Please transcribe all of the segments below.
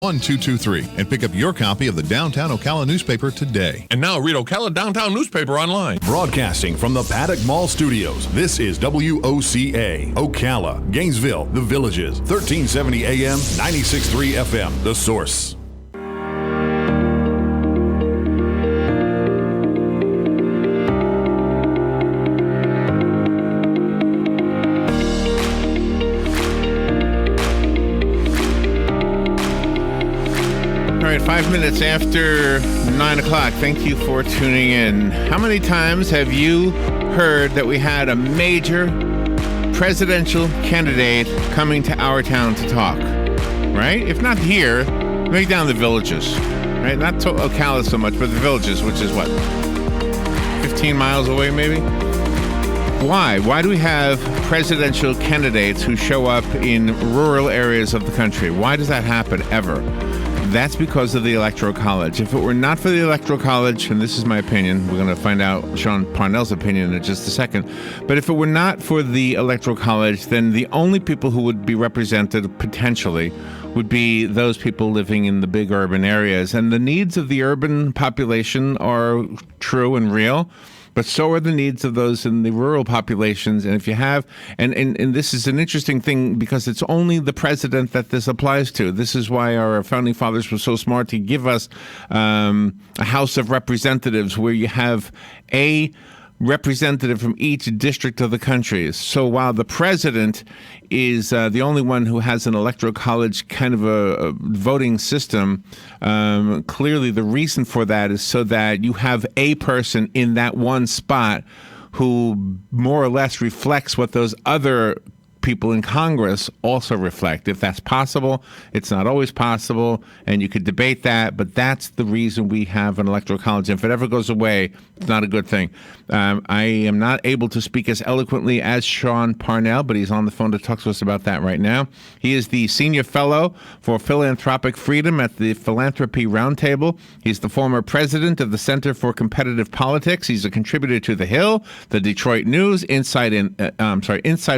1223 and pick up your copy of the Downtown Ocala newspaper today. And now read Ocala Downtown newspaper online. Broadcasting from the Paddock Mall Studios, this is WOCA, Ocala, Gainesville, The Villages, 1370 AM, 96.3 FM, The Source. All right, 5 minutes after 9 o'clock. Thank you for tuning in. How many times have you heard that we had a major presidential candidate coming to our town to talk? Right? If not here, maybe down the Villages. Right? Not to Ocala so much, but the Villages, which is what? 15 miles away, maybe? Why? Why do we have presidential candidates who show up in rural areas of the country? Why does that happen ever? That's because of the Electoral College. If it were not for the Electoral College, and this is my opinion, we're going to find out Sean Parnell's opinion in just a second, but if it were not for the Electoral College, then the only people who would be represented potentially would be those people living in the big urban areas. And the needs of the urban population are true and real, but so are the needs of those in the rural populations. And if you have, and this is an interesting thing because it's only the president that this applies to. This is why our founding fathers were so smart to give us a House of Representatives where you have a representative from each district of the country. So while the president is the only one who has an electoral college kind of a voting system, clearly the reason for that is so that you have a person in that one spot who more or less reflects what those other people in Congress also reflect. If that's possible, it's not always possible, and you could debate that, but that's the reason we have an electoral college. And if it ever goes away, it's not a good thing. I am not able to speak as eloquently as Sean Parnell, but he's on the phone to talk to us about that right now. He is the Senior Fellow for Philanthropic Freedom at the Philanthropy Roundtable. He's the former president of the Center for Competitive Politics. He's a contributor to The Hill, the Detroit News, Inside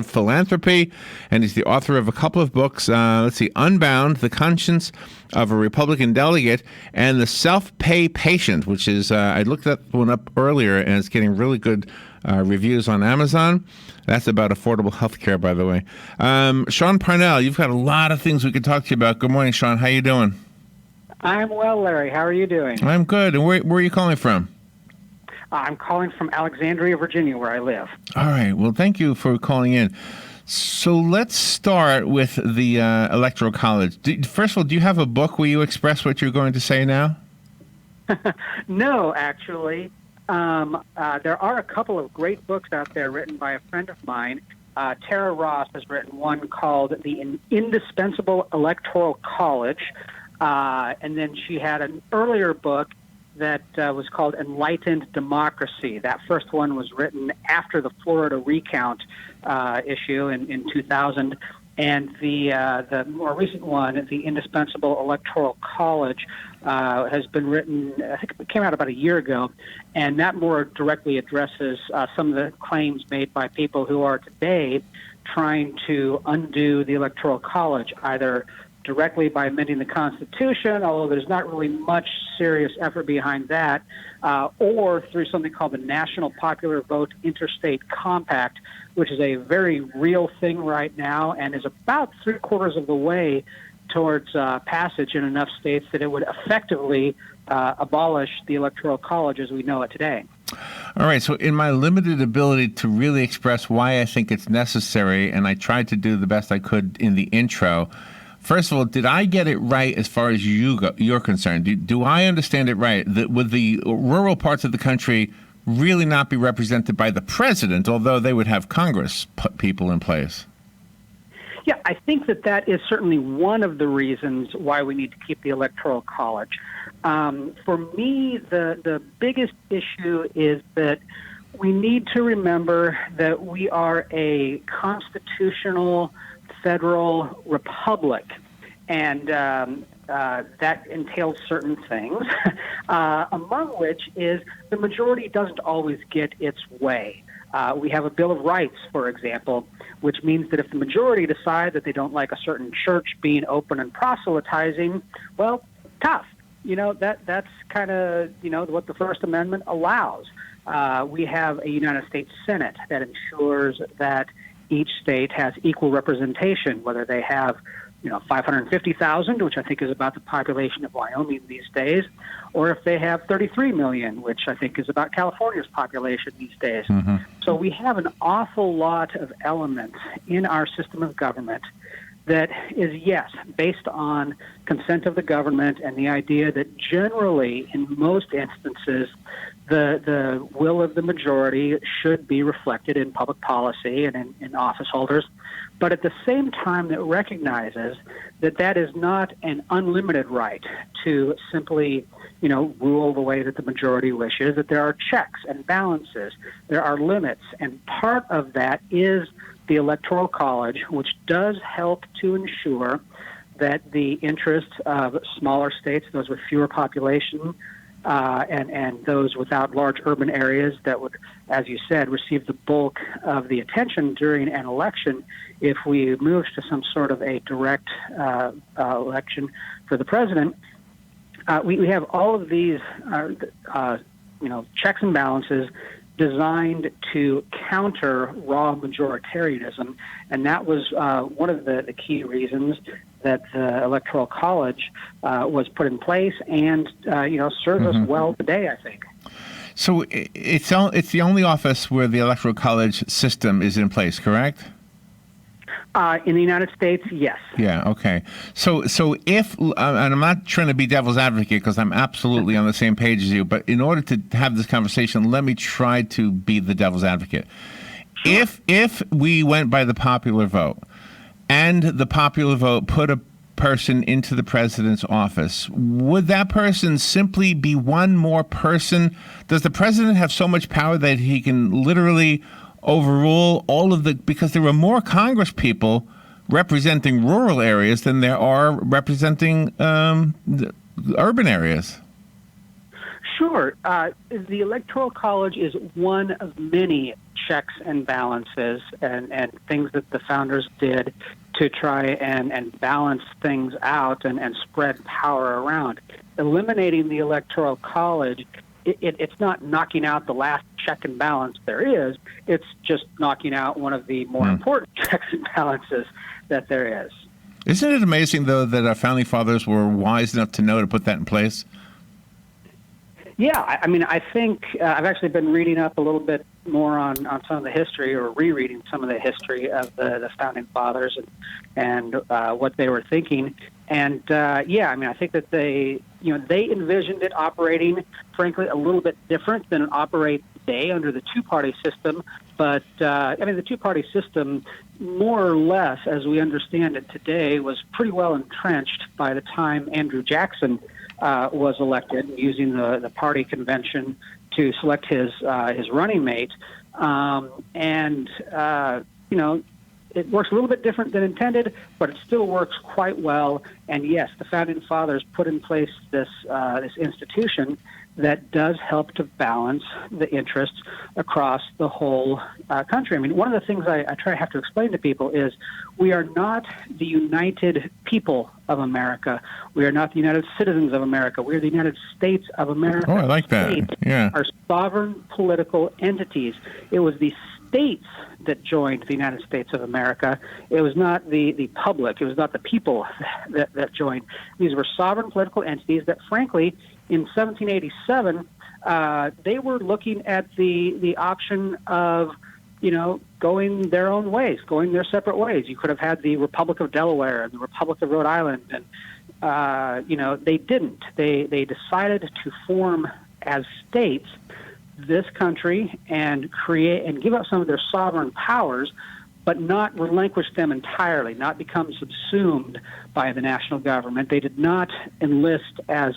Philanthropy, and he's the author of a couple of books. Unbound, The Conscience of a Republican Delegate, and The Self-Pay Patient, which is, I looked that one up earlier, and it's getting really good reviews on Amazon. That's about affordable health care, by the way. Sean Parnell, you've got a lot of things we could talk to you about. Good morning, Sean. How you doing? I'm well, Larry. How are you doing? I'm good. And where are you calling from? I'm calling from Alexandria, Virginia, where I live. All right. Well, thank you for calling in. So let's start with the Electoral College. First of all, do you have a book where you express what you're going to say now? No, actually. There are a couple of great books out there written by a friend of mine. Tara Ross has written one called The Indispensable Electoral College. And then she had an earlier book that was called Enlightened Democracy. That first one was written after the Florida recount issue in 2000. And the more recent one, The Indispensable Electoral College, has been written, I think it came out about a year ago, and that more directly addresses some of the claims made by people who are today trying to undo the Electoral College, either directly by amending the Constitution, although there's not really much serious effort behind that, or through something called the National Popular Vote Interstate Compact, which is a very real thing right now and is about 3/4 of the way towards passage in enough states that it would effectively abolish the Electoral College as we know it today. All right, so in my limited ability to really express why I think it's necessary, and I tried to do the best I could in the intro, first of all, did I get it right as far as you're concerned? Do I understand it right that would the rural parts of the country really not be represented by the president, although they would have Congress people in place? Yeah, I think that is certainly one of the reasons why we need to keep the Electoral College. For me, the biggest issue is that we need to remember that we are a constitutional federal republic, and that entails certain things, among which is the majority doesn't always get its way. We have a Bill of Rights, for example, which means that if the majority decide that they don't like a certain church being open and proselytizing, well, tough. That's kind of, what the First Amendment allows. We have a United States Senate that ensures that each state has equal representation, whether they have 550,000, which I think is about the population of Wyoming these days, or if they have 33 million, which I think is about California's population these days. Mm-hmm. So we have an awful lot of elements in our system of government that is, yes, based on consent of the government and the idea that generally, in most instances, the will of the majority should be reflected in public policy and in office holders, but at the same time that recognizes that that is not an unlimited right to simply, rule the way that the majority wishes, that there are checks and balances, there are limits, and part of that is the Electoral College, which does help to ensure that the interests of smaller states, those with fewer population, and those without large urban areas that would, as you said, receive the bulk of the attention during an election. If we move to some sort of a direct election for the president, we have all of these, checks and balances designed to counter raw majoritarianism, and that was one of the key reasons that the Electoral College was put in place and, serves us well today, I think. So it's the only office where the Electoral College system is in place, correct? In the United States, yes. Yeah, okay. So if, and I'm not trying to be devil's advocate because I'm absolutely on the same page as you, but in order to have this conversation, let me try to be the devil's advocate. Sure. If we went by the popular vote, and the popular vote put a person into the president's office, would that person simply be one more person? Does the president have so much power that he can literally overrule all of because there are more Congress people representing rural areas than there are representing the urban areas? Sure. The Electoral College is one of many checks and balances and things that the founders did to try and balance things out and spread power around. Eliminating the Electoral College, it's not knocking out the last check and balance there is. It's just knocking out one of the more important checks and balances that there is. Isn't it amazing, though, that our founding fathers were wise enough to know to put that in place? Yeah, I think I've actually been reading up a little bit more on some of the history, or rereading some of the history of the founding fathers and what they were thinking. And I think that they envisioned it operating, frankly, a little bit different than it operates today under the two-party system. But the two-party system, more or less, as we understand it today, was pretty well entrenched by the time Andrew Jackson was elected, using the party convention to select his running mate. It works a little bit different than intended, but it still works quite well. And yes, the founding fathers put in place this institution that does help to balance the interests across the whole country. One of the things I have to explain to people is we are not the United People of America. We are not the United Citizens of America. We are the United States of America. Oh, I like that. States yeah. are sovereign political entities. It was the states that joined the United States of America. It was not the public. It was not the people that joined. These were sovereign political entities that, frankly, in 1787, they were looking at the option of, going their own ways, going their separate ways. You could have had the Republic of Delaware and the Republic of Rhode Island, and they didn't. They decided to form as states this country and create and give up some of their sovereign powers, but not relinquish them entirely, not become subsumed by the national government. They did not enlist as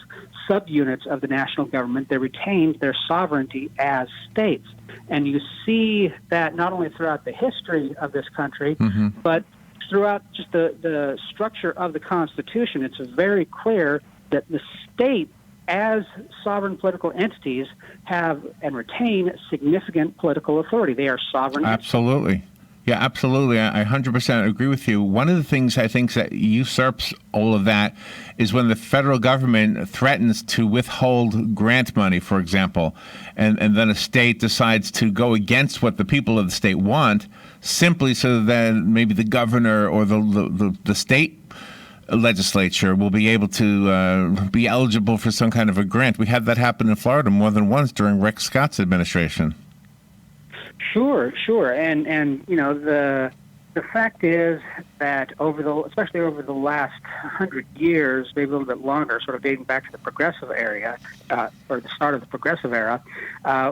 subunits of the national government. They retained their sovereignty as states. And you see that not only throughout the history of this country, but throughout just the structure of the Constitution. It's very clear that the state as sovereign political entities, have and retain significant political authority. They are sovereign. Absolutely. Yeah, absolutely. I 100% agree with you. One of the things I think that usurps all of that is when the federal government threatens to withhold grant money, for example, and then a state decides to go against what the people of the state want, simply so that maybe the governor or the state legislature will be able to be eligible for some kind of a grant. We had that happen in Florida more than once during Rick Scott's administration. Sure, and the fact is that especially over the last 100 years, maybe a little bit longer, sort of dating back to the progressive era, or the start of the progressive era,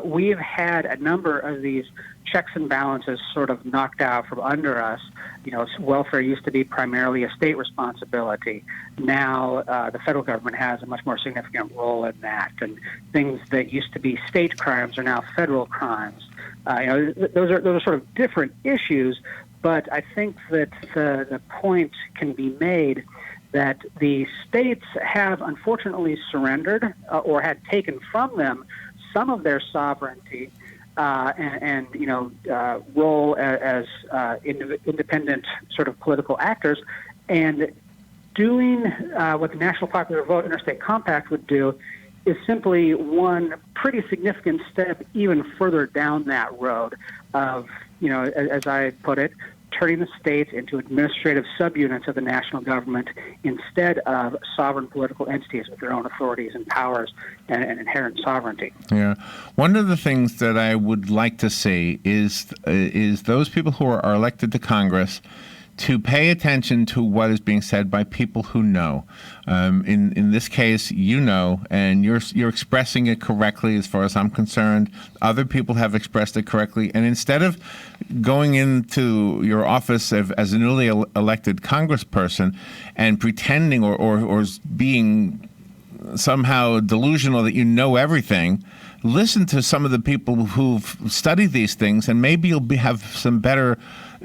we have had a number of these checks and balances sort of knocked out from under us. Welfare used to be primarily a state responsibility. Now the federal government has a much more significant role in that, and things that used to be state crimes are now federal crimes. Those are sort of different issues, but I think that the point can be made that the states have unfortunately surrendered or had taken from them some of their sovereignty and role as independent sort of political actors, and doing what the National Popular Vote Interstate Compact would do is simply one pretty significant step even further down that road of, as I put it, turning the states into administrative subunits of the national government instead of sovereign political entities with their own authorities and powers and inherent sovereignty. Yeah. One of the things that I would like to see is those people who are elected to Congress to pay attention to what is being said by people who know. In this case, and you're expressing it correctly as far as I'm concerned. Other people have expressed it correctly. And instead of going into your office as a newly elected congressperson and pretending or being somehow delusional that you know everything, listen to some of the people who've studied these things, and maybe have some better.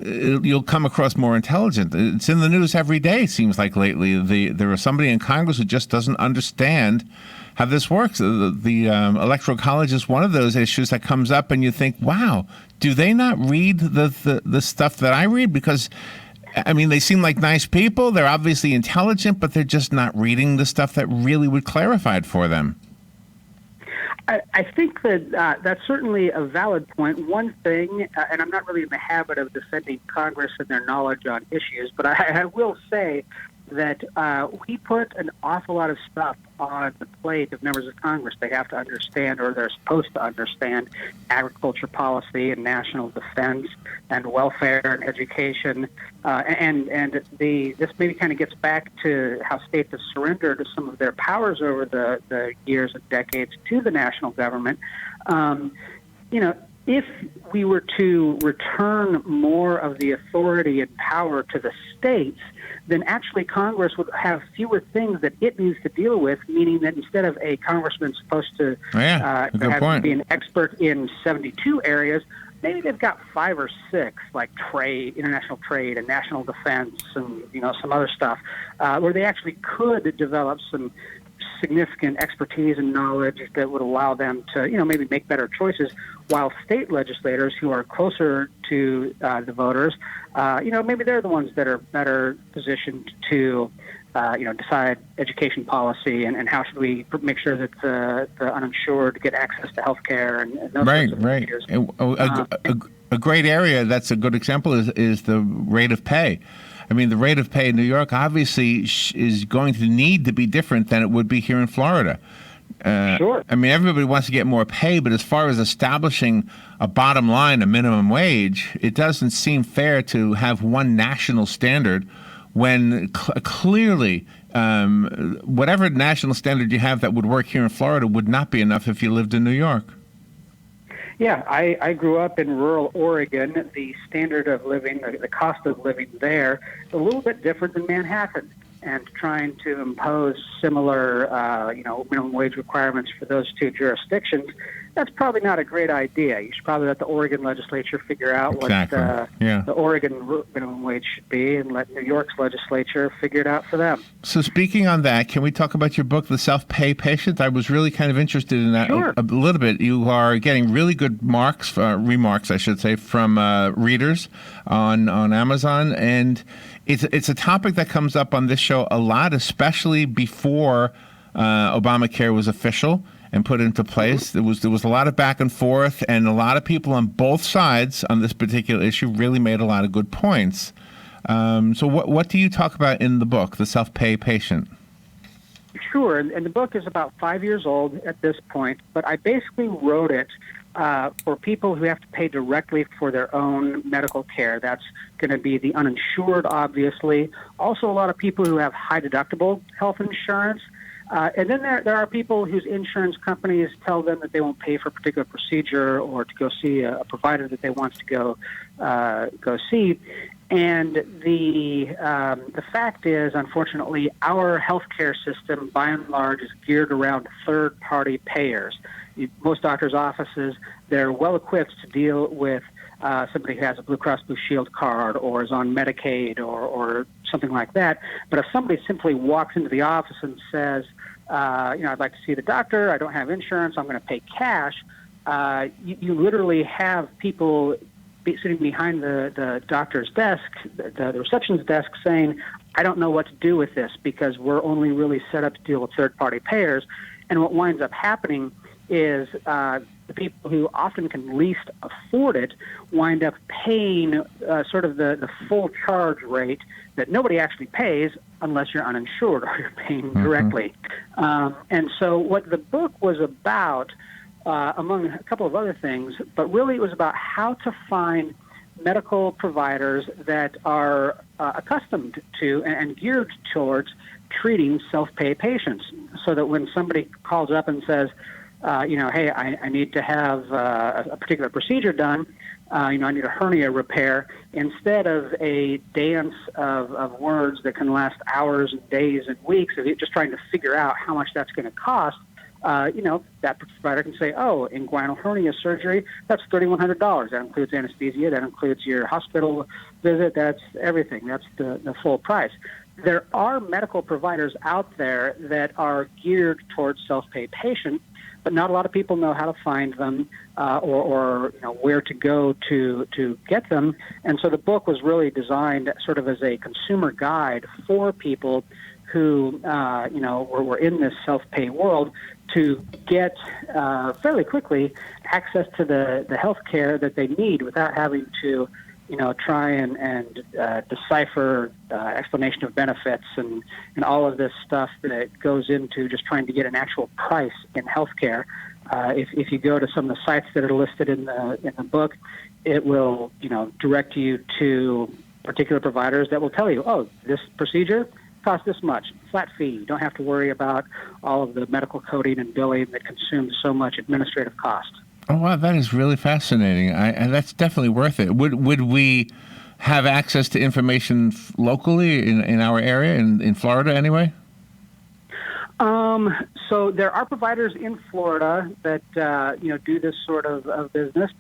You'll come across more intelligent. It's in the news every day, it seems like lately. There is somebody in Congress who just doesn't understand how this works. The Electoral College is one of those issues that comes up, and you think, wow, do they not read the stuff that I read? Because, I mean, they seem like nice people. They're obviously intelligent, but they're just not reading the stuff that really would clarify it for them. I think that that's certainly a valid point. One thing, and I'm not really in the habit of defending Congress and their knowledge on issues, but I will say that we put an awful lot of stuff on the plate of members of Congress. They have to understand, or they're supposed to understand, agriculture policy and national defense and welfare and education. This maybe kind of gets back to how states have surrendered some of their powers over the years and decades to the national government. If we were to return more of the authority and power to the states, then actually Congress would have fewer things that it needs to deal with, meaning that instead of a congressman supposed to be an expert in 72 areas, maybe they've got 5 or 6, like trade, international trade and national defense and, some other stuff, where they actually could develop some significant expertise and knowledge that would allow them to, maybe make better choices, while state legislators who are closer to the voters, maybe they're the ones that are better positioned to, decide education policy and how should we make sure that the uninsured get access to health care and those sorts of issues. A great area that's a good example is the rate of pay. I mean, the rate of pay in New York obviously is going to need to be different than it would be here in Florida. Sure. I mean, everybody wants to get more pay, but as far as establishing a bottom line, a minimum wage, it doesn't seem fair to have one national standard when clearly whatever national standard you have that would work here in Florida would not be enough if you lived in New York. Yeah, I grew up in rural Oregon. The standard of living, the cost of living there, is a little bit different than Manhattan. and trying to impose similar, minimum wage requirements for those two jurisdictions, that's probably not a great idea. You should probably let the Oregon legislature figure out what the Oregon minimum wage should be, and let New York's legislature figure it out for them. So speaking on that, can we talk about your book, The Self-Pay Patient? I was really kind of interested in that a little bit. You are getting really good remarks, I should say, from readers on Amazon, and it's a topic that comes up on this show a lot, especially before Obamacare was official and put into place. There was a lot of back and forth, and a lot of people on both sides on this particular issue really made a lot of good points. So what do you talk about in the book, The Self-Pay Patient? Sure, and the book is about 5 years old at this point, but I basically wrote it for people who have to pay directly for their own medical care. That's going to be the uninsured, obviously. Also, a lot of people who have high deductible health insurance. And then there are people whose insurance companies tell them that they won't pay for a particular procedure or to go see a provider that they want to go see. And the fact is, unfortunately, our healthcare system, by and large, is geared around third-party payers. Most doctors' offices, they're well-equipped to deal with somebody who has a Blue Cross Blue Shield card or is on Medicaid or something like that. But if somebody simply walks into the office and says, I'd like to see the doctor, I don't have insurance, I'm going to pay cash, you literally have people sitting behind the doctor's desk, the receptionist desk, saying, I don't know what to do with this because we're only really set up to deal with third-party payers. And what winds up happening is the people who often can least afford it wind up paying sort of the full charge rate that nobody actually pays unless you're uninsured or you're paying directly. And so what the book was about, among a couple of other things, but really it was about how to find medical providers that are accustomed to and geared towards treating self-pay patients, so that when somebody calls up and says, hey, I need to have a particular procedure done, I need a hernia repair, instead of a dance of words that can last hours and days and weeks of just trying to figure out how much that's going to cost, that provider can say, inguinal hernia surgery, that's $3,100. That includes anesthesia, that includes your hospital visit, that's everything. That's the full price. There are medical providers out there that are geared towards self-pay patients, but not a lot of people know how to find them or where to go to get them. And so the book was really designed sort of as a consumer guide for people who were in this self-pay world to get fairly quickly access to the health care that they need without having to try and decipher explanation of benefits and all of this stuff that goes into just trying to get an actual price in healthcare. If you go to some of the sites that are listed in the book, it will direct you to particular providers that will tell you, this procedure costs this much, flat fee. You don't have to worry about all of the medical coding and billing that consumes so much administrative cost. Oh, wow, that is really fascinating. And that's definitely worth it. Would we have access to information locally in our area, in Florida anyway? So there are providers in Florida that, do this sort of business.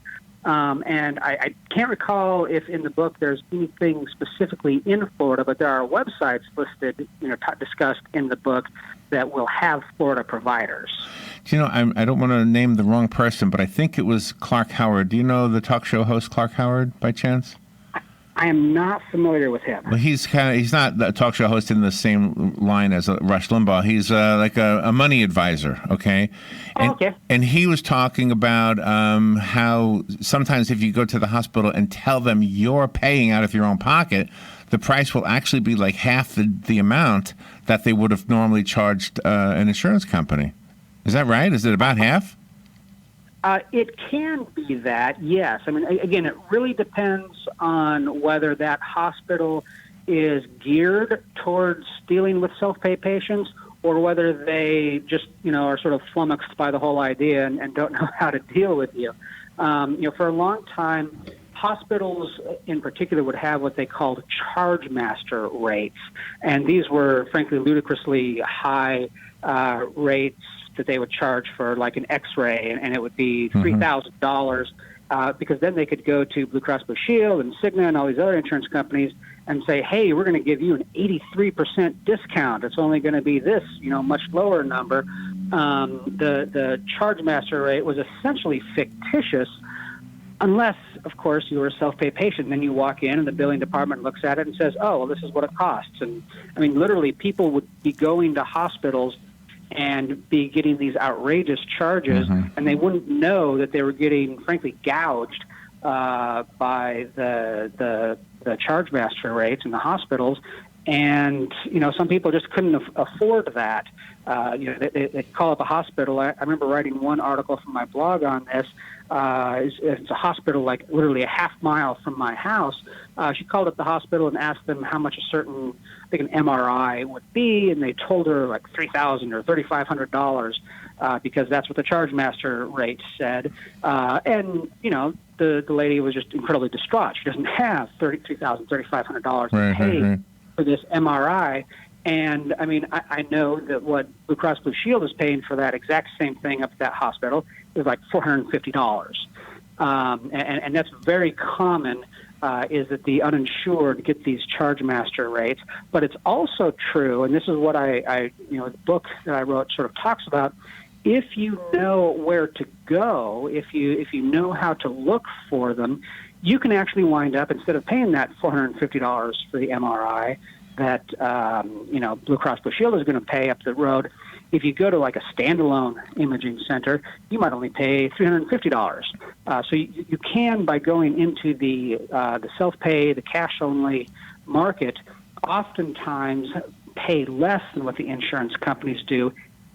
And I can't recall if in the book there's anything specifically in Florida, but there are websites listed, discussed in the book that will have Florida providers. I don't want to name the wrong person, but I think it was Clark Howard. Do you know the talk show host Clark Howard by chance? I am not familiar with him. Well, he's not a talk show host in the same line as Rush Limbaugh. He's like a money advisor, okay? And he was talking about how sometimes if you go to the hospital and tell them you're paying out of your own pocket, the price will actually be like half the amount that they would have normally charged an insurance company. Is that right? Is it about half? It can be that, yes. I mean, again, it really depends on whether that hospital is geared towards dealing with self-pay patients or whether they just, are sort of flummoxed by the whole idea and don't know how to deal with you. For a long time, hospitals in particular would have what they called charge master rates, and these were frankly ludicrously high rates that they would charge for like an X-ray, and it would be $3,000 because then they could go to Blue Cross Blue Shield and Cigna and all these other insurance companies and say, hey, we're going to give you an 83% discount. It's only going to be this, much lower number. The charge master rate was essentially fictitious, unless, of course, you were a self-pay patient. Then you walk in and the billing department looks at it and says, oh, well, this is what it costs. And, I mean, literally people would be going to hospitals and be getting these outrageous charges, and they wouldn't know that they were getting, frankly, gouged by the charge master rates in the hospitals. And, some people just couldn't afford that. They call up a hospital. I remember writing one article from my blog on this. It's a hospital like literally a half mile from my house. She called up the hospital and asked them how much a certain, I think an MRI would be, and they told her like $3,000 or $3,500 because that's what the charge master rate said. And the lady was just incredibly distraught. She doesn't have $3,000, $3,500 to pay for this MRI. And I mean, I know that what Blue Cross Blue Shield is paying for that exact same thing up at that hospital is like $450. And that's very common, is that the uninsured get these charge master rates. But it's also true, and this is what the book that I wrote sort of talks about. If you know where to go, if you know how to look for them, you can actually wind up, instead of paying that $450 for the MRI that Blue Cross Blue Shield is going to pay up the road, if you go to like a standalone imaging center, you might only pay $350. So you can, by going into the self-pay, the cash-only market, oftentimes pay less than what the insurance companies do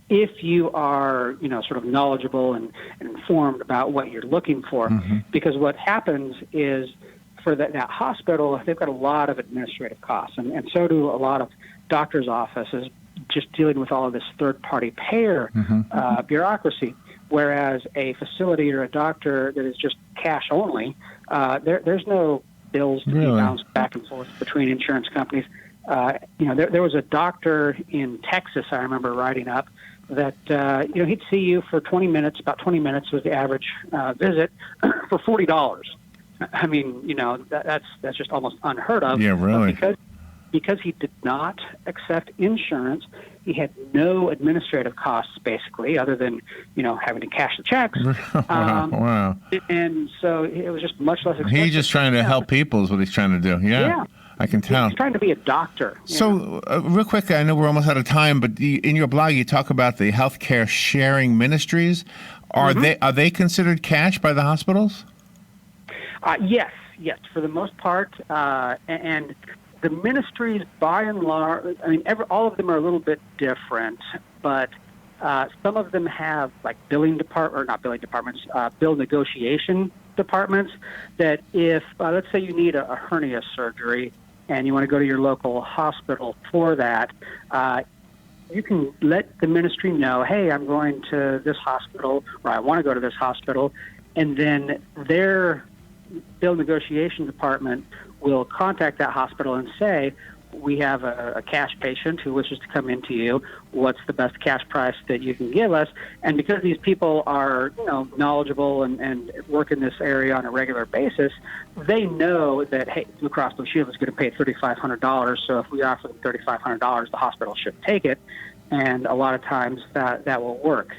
if you are, sort of knowledgeable and informed about what you're looking for. Because what happens is, for that hospital, they've got a lot of administrative costs, and so do a lot of doctors' offices, just dealing with all of this third-party payer bureaucracy. Whereas a facility or a doctor that is just cash only, there's no bills to be bounced back and forth between insurance companies. There was a doctor in Texas I remember writing up that he'd see you for 20 minutes. About 20 minutes was the average visit for $40. I mean, that's just almost unheard of. Yeah, really. Because he did not accept insurance, he had no administrative costs, basically, other than, having to cash the checks. Wow. And so it was just much less expensive. He's just trying to help people is what he's trying to do. Yeah. I can tell. He's trying to be a doctor. So, real quick, I know we're almost out of time, but in your blog, you talk about the healthcare sharing ministries. Are they considered cash by the hospitals? Yes, for the most part. And the ministries, by and large, I mean, all of them are a little bit different, but some of them have like bill negotiation departments that if, let's say you need a hernia surgery and you want to go to your local hospital for that, you can let the ministry know, hey, I'm going to this hospital, or I want to go to this hospital, and then their bill negotiation department will contact that hospital and say, we have a cash patient who wishes to come into you. What's the best cash price that you can give us? And because these people are, knowledgeable and work in this area on a regular basis, they know that, hey, Blue Cross Blue Shield is going to pay $3,500. So if we offer them $3,500, the hospital should take it. And a lot of times that will work.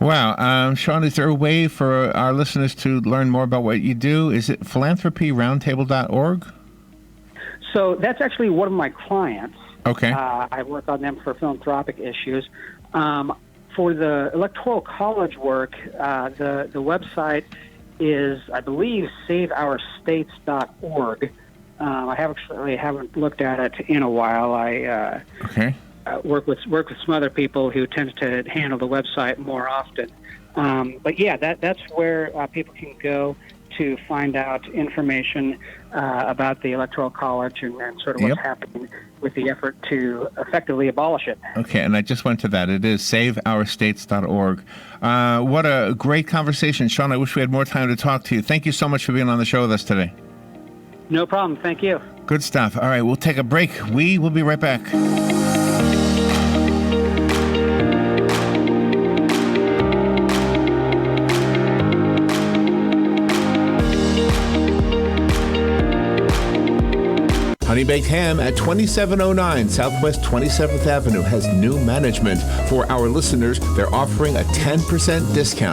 Wow. Sean, is there a way for our listeners to learn more about what you do? Is it philanthropyroundtable.org? So that's actually one of my clients. Okay. I work on them for philanthropic issues. For the Electoral College work, the website is, I believe, saveourstates.org. I haven't looked at it in a while. I work with some other people who tend to handle the website more often. But yeah, that's where people can go to find out information about the Electoral College and sort of what's happening with the effort to effectively abolish it. Okay, and I just went to that. It is saveourstates.org. What a great conversation. Sean, I wish we had more time to talk to you. Thank you so much for being on the show with us today. No problem. Thank you. Good stuff. All right, we'll take a break. We will be right back. Honey Baked Ham at 2709 Southwest 27th Avenue has new management. For our listeners, they're offering a 10% discount.